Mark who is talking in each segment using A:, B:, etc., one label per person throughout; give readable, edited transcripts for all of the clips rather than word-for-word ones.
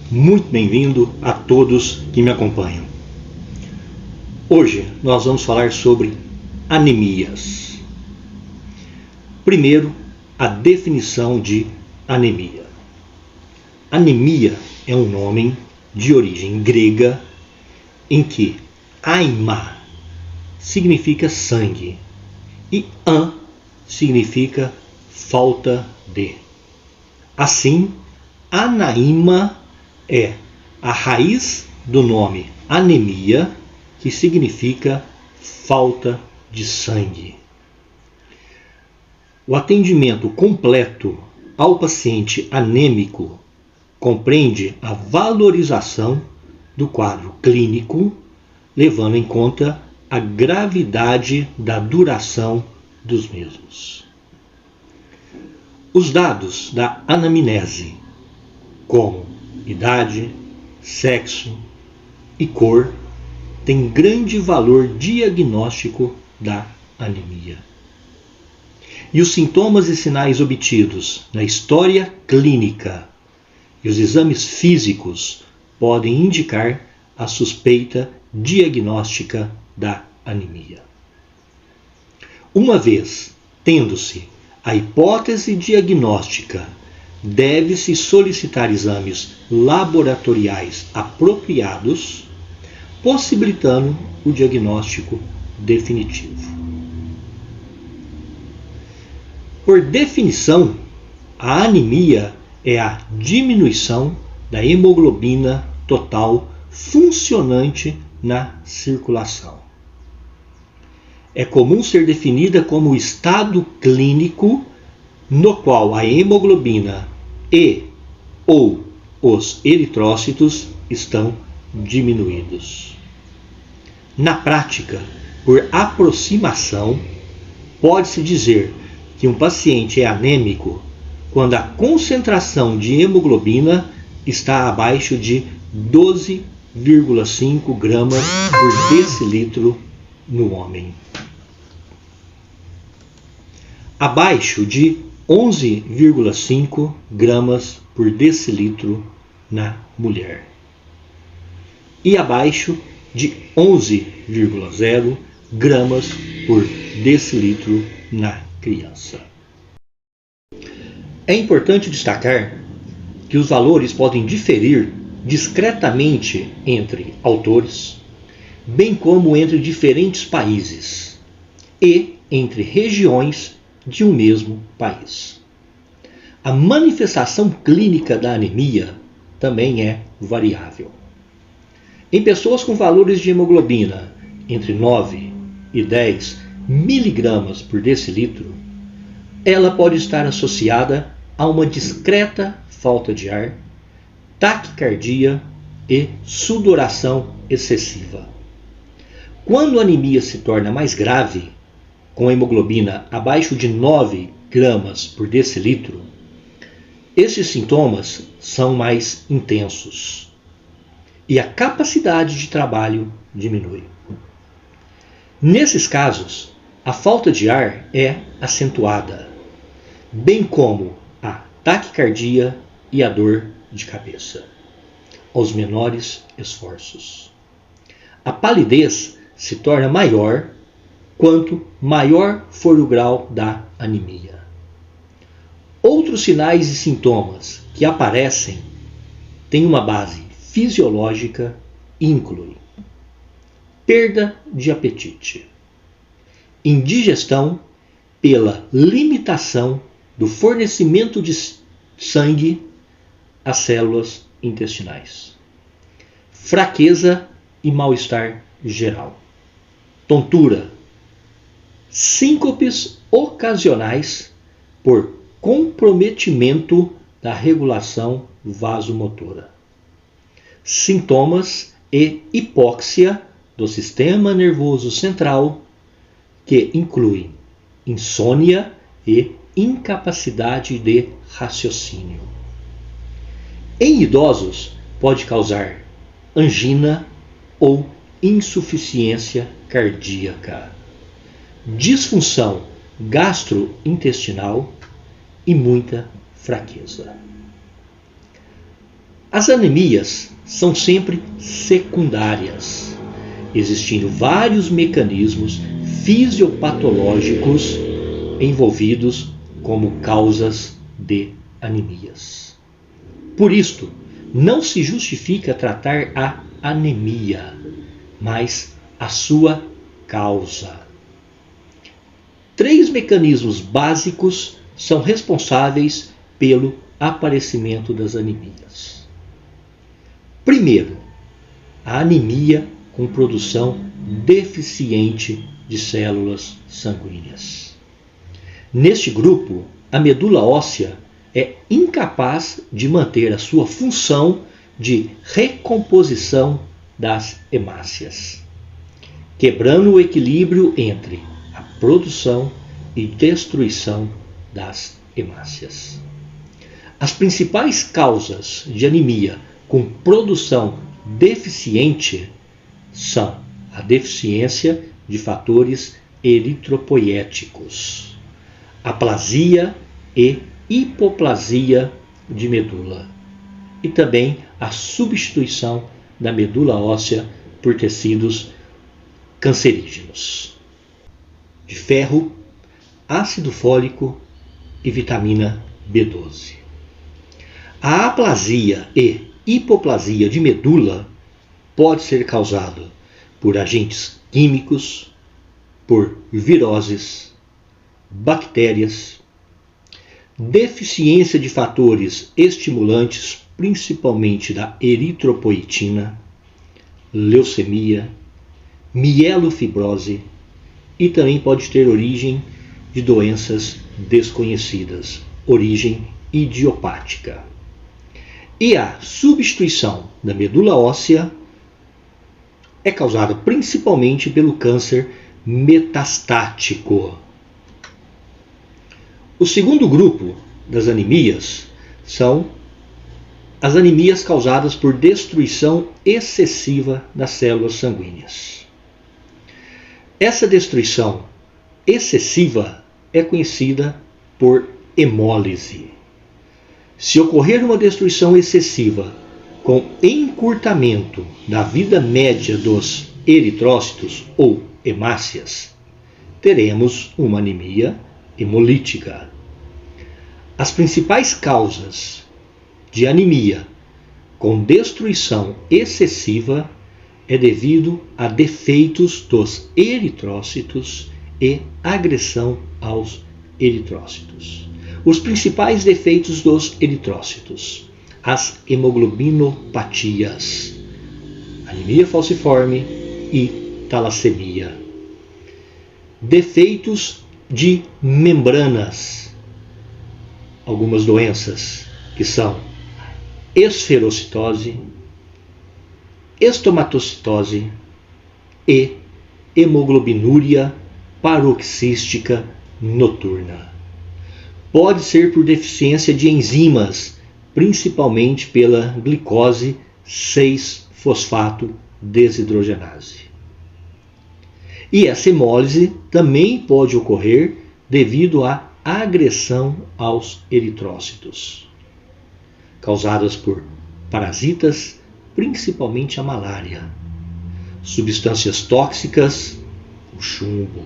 A: Muito bem-vindo a todos que me acompanham. Hoje nós vamos falar sobre anemias. Primeiro, a definição de anemia. Anemia é um nome de origem grega em que aima significa sangue e an significa falta de. Assim, anaíma é a raiz do nome anemia, que significa falta de sangue. O atendimento completo ao paciente anêmico compreende a valorização do quadro clínico, levando em conta a gravidade da duração dos mesmos. Os dados da anamnese, como idade, sexo e cor, têm grande valor diagnóstico da anemia. E os sintomas e sinais obtidos na história clínica e os exames físicos podem indicar a suspeita diagnóstica da anemia. Uma vez tendo-se a hipótese diagnóstica, deve-se solicitar exames laboratoriais apropriados, possibilitando o diagnóstico definitivo. Por definição, a anemia é a diminuição da hemoglobina total funcionante na circulação. É comum ser definida como o estado clínico no qual a hemoglobina e ou os eritrócitos estão diminuídos. Na prática, por aproximação, pode-se dizer que um paciente é anêmico quando a concentração de hemoglobina está abaixo de 12,5 gramas por decilitro no homem. Abaixo de 11,5 gramas por decilitro na mulher. E abaixo de 11,0 gramas por decilitro na criança. É importante destacar que os valores podem diferir discretamente entre autores, bem como entre diferentes países e entre regiões de um mesmo país. A manifestação clínica da anemia também é variável. Em pessoas com valores de hemoglobina entre 9 e 10 miligramas por decilitro, ela pode estar associada a uma discreta falta de ar, taquicardia e sudoração excessiva. Quando a anemia se torna mais grave, com hemoglobina abaixo de 9 gramas por decilitro, esses sintomas são mais intensos e a capacidade de trabalho diminui. Nesses casos, a falta de ar é acentuada, bem como a taquicardia e a dor de cabeça, aos menores esforços. A palidez se torna maior quanto maior for o grau da anemia. Outros sinais e sintomas que aparecem têm uma base fisiológica e incluem perda de apetite, indigestão pela limitação do fornecimento de sangue às células intestinais, fraqueza e mal-estar geral, tontura, síncopes ocasionais por comprometimento da regulação vasomotora, sintomas e hipóxia do sistema nervoso central, que incluem insônia e incapacidade de raciocínio. Em idosos, pode causar angina ou insuficiência cardíaca, disfunção gastrointestinal e muita fraqueza. As anemias são sempre secundárias, existindo vários mecanismos fisiopatológicos envolvidos como causas de anemias. Por isto, não se justifica tratar a anemia, mas a sua causa. 3 mecanismos básicos são responsáveis pelo aparecimento das anemias. Primeiro, a anemia com produção deficiente de células sanguíneas. Neste grupo, a medula óssea é incapaz de manter a sua função de recomposição das hemácias, quebrando o equilíbrio entre a produção e destruição das hemácias. As principais causas de anemia com produção deficiente são a deficiência de fatores eritropoéticos, aplasia e hipoplasia de medula, e também a substituição da medula óssea por tecidos cancerígenos, de ferro, ácido fólico e vitamina B12. A aplasia e hipoplasia de medula pode ser causada por agentes químicos, por viroses, bactérias, deficiência de fatores estimulantes, principalmente da eritropoetina, leucemia, mielofibrose, e também pode ter origem de doenças desconhecidas, origem idiopática. E a substituição da medula óssea é causada principalmente pelo câncer metastático. O segundo grupo das anemias são as anemias causadas por destruição excessiva das células sanguíneas. Essa destruição excessiva é conhecida por hemólise. Se ocorrer uma destruição excessiva com encurtamento da vida média dos eritrócitos ou hemácias, teremos uma anemia hemolítica. As principais causas de anemia com destruição excessiva é devido a defeitos dos eritrócitos e agressão aos eritrócitos. Os principais defeitos dos eritrócitos: as hemoglobinopatias, anemia falciforme e talassemia. Defeitos de membranas, algumas doenças que são esferocitose, estomatocitose e hemoglobinúria paroxística noturna. Pode ser por deficiência de enzimas, principalmente pela glicose 6-fosfato desidrogenase. E essa hemólise também pode ocorrer devido à agressão aos eritrócitos, causadas por parasitas, principalmente a malária, substâncias tóxicas, o chumbo,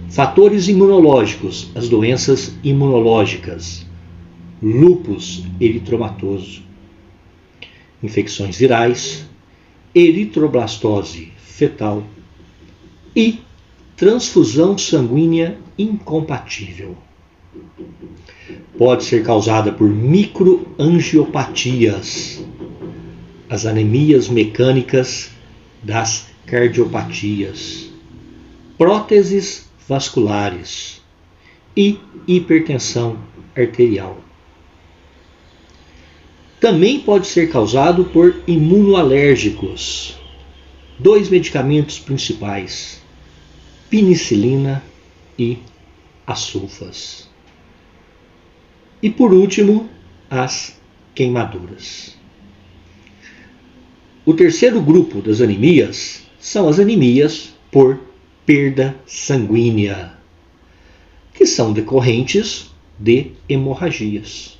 A: fatores imunológicos, as doenças imunológicas, lúpus eritromatoso, infecções virais, eritroblastose fetal e transfusão sanguínea incompatível. Pode ser causada por microangiopatias, as anemias mecânicas das cardiopatias, próteses vasculares e hipertensão arterial. Também pode ser causado por imunoalérgicos. 2 medicamentos principais: penicilina e as sulfas. E por último, as queimaduras. O terceiro grupo das anemias são as anemias por perda sanguínea, que são decorrentes de hemorragias.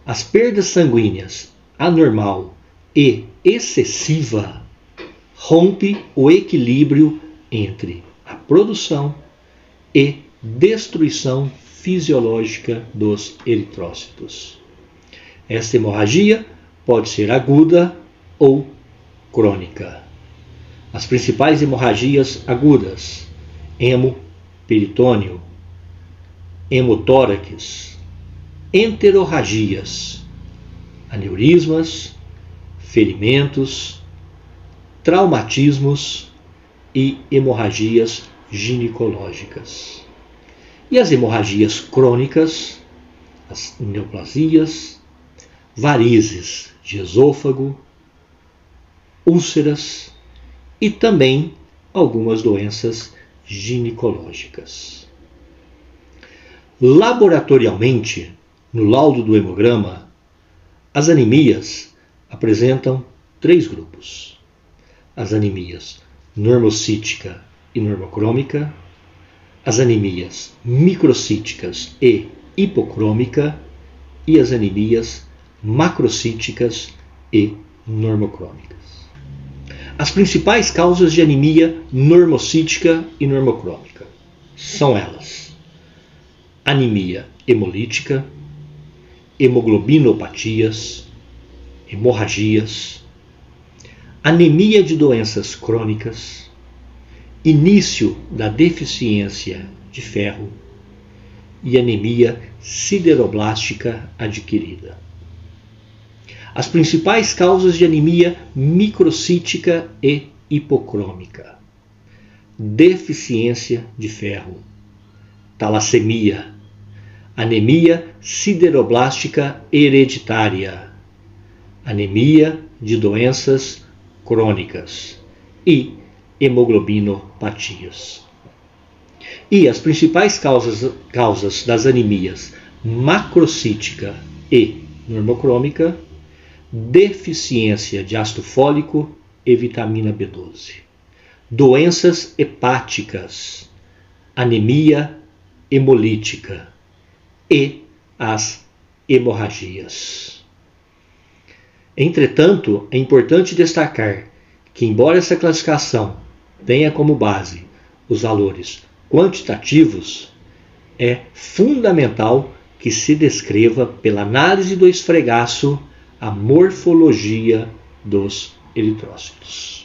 A: As perdas sanguíneas anormal e excessiva rompe o equilíbrio entre a produção e destruição fisiológica dos eritrócitos. Esta hemorragia pode ser aguda ou crônica. As principais hemorragias agudas: hemoperitônio, hemotórax, enterorragias, aneurismas, ferimentos, traumatismos e hemorragias ginecológicas. E as hemorragias crônicas, as neoplasias, varizes de esôfago, úlceras e também algumas doenças ginecológicas. Laboratorialmente, no laudo do hemograma, as anemias apresentam 3 grupos: as anemias normocítica e normocrômica, as anemias microcíticas e hipocrômica e as anemias macrocíticas e normocrômicas. As principais causas de anemia normocítica e normocrômica são elas: anemia hemolítica, hemoglobinopatias, hemorragias, anemia de doenças crônicas, início da deficiência de ferro e anemia sideroblástica adquirida. As principais causas de anemia microcítica e hipocrômica: deficiência de ferro, talassemia, anemia sideroblástica hereditária, anemia de doenças crônicas e hemoglobinopatias. E as principais causas das anemias macrocítica e normocrômica: deficiência de ácido fólico e vitamina B12, doenças hepáticas, anemia hemolítica e as hemorragias. Entretanto, é importante destacar que, embora essa classificação tenha como base os valores quantitativos, é fundamental que se descreva pela análise do esfregaço a morfologia dos eritrócitos.